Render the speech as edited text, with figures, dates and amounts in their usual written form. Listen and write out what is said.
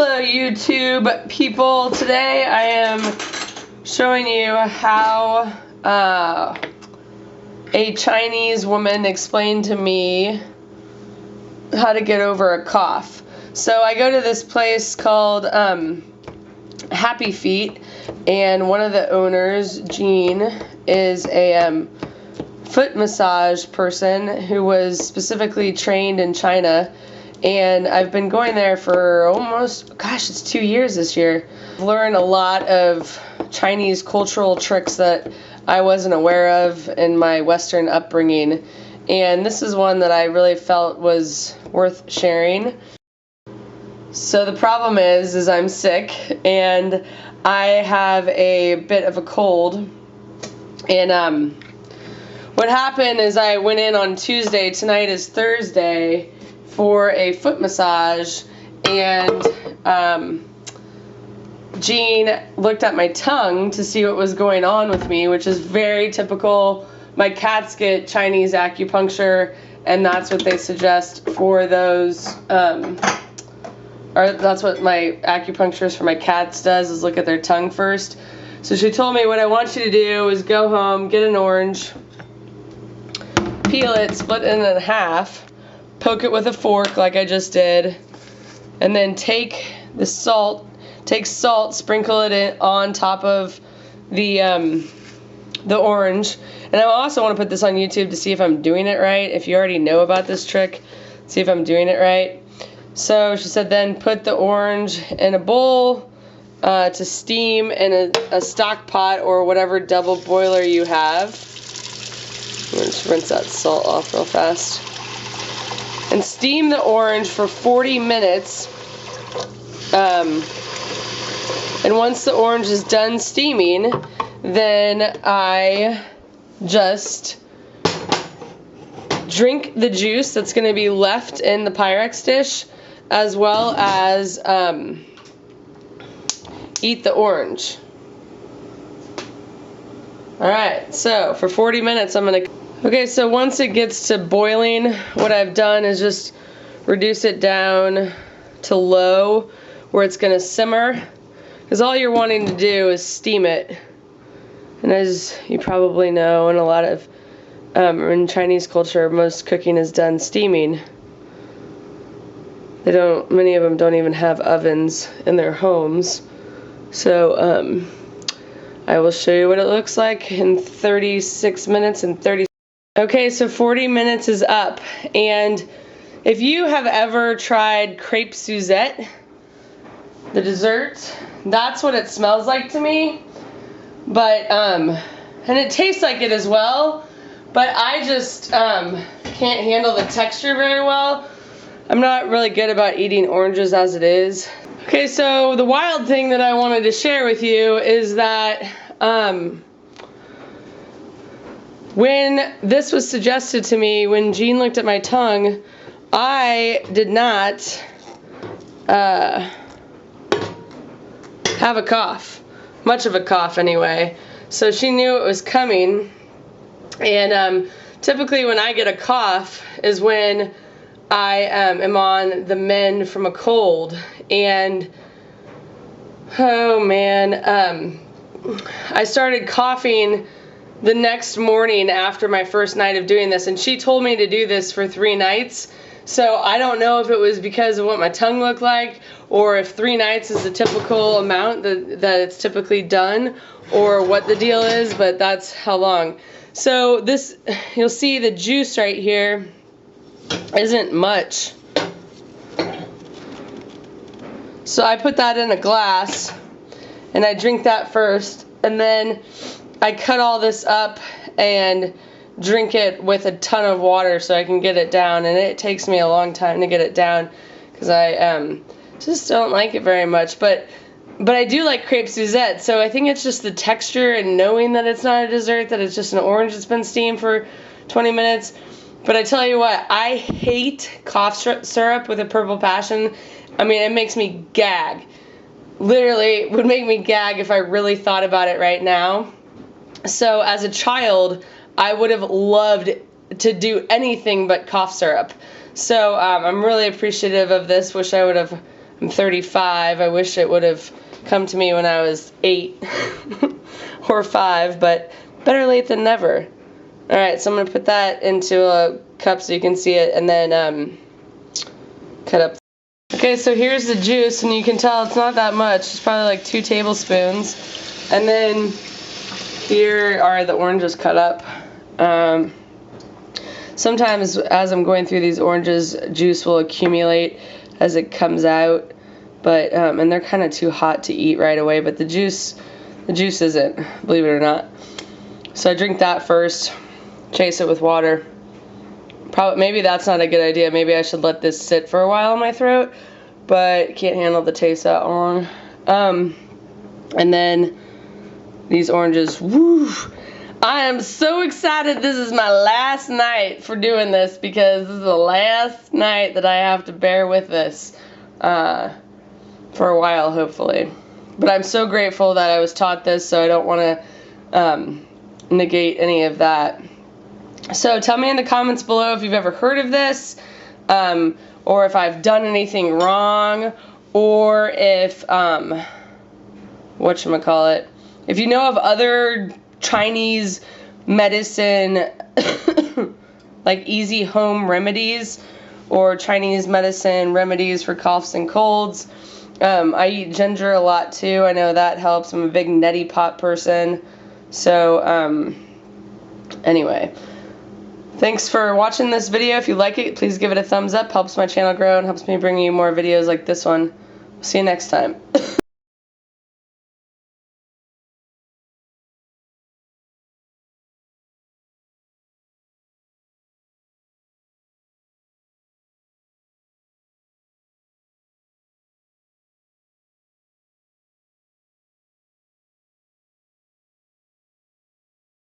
Hello YouTube people. Today I am showing you how a Chinese woman explained to me how to get over a cough. So I go to this place called Happy Feet, and one of the owners, Jean, is a foot massage person who was specifically trained in China. And I've been going there for almost, it's 2 years this year. I've learned a lot of Chinese cultural tricks that I wasn't aware of in my Western upbringing. And this is one that I really felt was worth sharing. So the problem is I'm sick and I have a bit of a cold. And what happened is I went in on Tuesday, tonight is Thursday, for a foot massage, and Jean looked at my tongue to see what was going on with me, which is very typical. My cats get Chinese acupuncture, and that's what they suggest for those, or that's what my acupuncturist for my cats does, is look at their tongue first. So she told me, what I want you to do is go home, get an orange, peel it, split it in half, poke it with a fork like I just did, and then take salt, sprinkle it in on top of the orange. And I also want to put this on YouTube to see if I'm doing it right. If you already know about this trick, see if I'm doing it right. So she said then put the orange in a bowl to steam in a stock pot or whatever double boiler you have. I'm going to rinse that salt off real fast. And steam the orange for 40 minutes. And once the orange is done steaming, then I just drink the juice that's going to be left in the Pyrex dish, as well as eat the orange. Alright, so for 40 minutes I'm going to... Okay, so once it gets to boiling, what I've done is just reduce it down to low where it's going to simmer, because all you're wanting to do is steam it. And as you probably know, in a lot of in Chinese culture, most cooking is done steaming. Many of them don't even have ovens in their homes. So I will show you what it looks like in 36 minutes and 30. Okay, so 40 minutes is up, and if you have ever tried crepe Suzette, the dessert, that's what it smells like to me. But and it tastes like it as well, but I just can't handle the texture very well. I'm not really good about eating oranges as it is. Okay, so the wild thing that I wanted to share with you is that when this was suggested to me, when Jean looked at my tongue, I did not have a cough. Much of a cough anyway. So she knew it was coming. And typically when I get a cough is when I am on the mend from a cold. And oh man, I started coughing the next morning after my first night of doing this, and she told me to do this for 3 nights. So I don't know if it was because of what my tongue looked like, or if 3 nights is the typical amount that it's typically done, or what the deal is, but that's how long. So this, you'll see the juice right here isn't much. So I put that in a glass, and I drink that first, and then I cut all this up and drink it with a ton of water so I can get it down, and it takes me a long time to get it down because I just don't like it very much, but I do like crepe Suzette, so I think it's just the texture and knowing that it's not a dessert, that it's just an orange that's been steamed for 20 minutes. But I tell you what, I hate cough syrup with a purple passion. I mean, it makes me gag. Literally, it would make me gag if I really thought about it right now. So as a child, I would have loved to do anything but cough syrup. So I'm really appreciative of this. Wish I would have I'm 35. I wish it would have come to me when I was 8 or 5, but better late than never. Alright, so I'm going to put that into a cup so you can see it, and then cut up. Okay, so here's the juice, and you can tell it's not that much. It's probably like 2 tablespoons. And then here are the oranges cut up. Sometimes as I'm going through these oranges, juice will accumulate as it comes out, but and they're kind of too hot to eat right away, but the juice isn't, believe it or not. So I drink that first, chase it with water. Maybe that's not a good idea. Maybe I should let this sit for a while in my throat, but can't handle the taste that long. And then these oranges, woo! I am so excited. This is my last night for doing this, because this is the last night that I have to bear with this for a while, hopefully. But I'm so grateful that I was taught this, so I don't want to negate any of that. So tell me in the comments below if you've ever heard of this, or if I've done anything wrong, or if, whatchamacallit, if you know of other Chinese medicine, like easy home remedies, or Chinese medicine remedies for coughs and colds. I eat ginger a lot too. I know that helps. I'm a big neti pot person. So, anyway. Thanks for watching this video. If you like it, please give it a thumbs up. Helps my channel grow and helps me bring you more videos like this one. See you next time.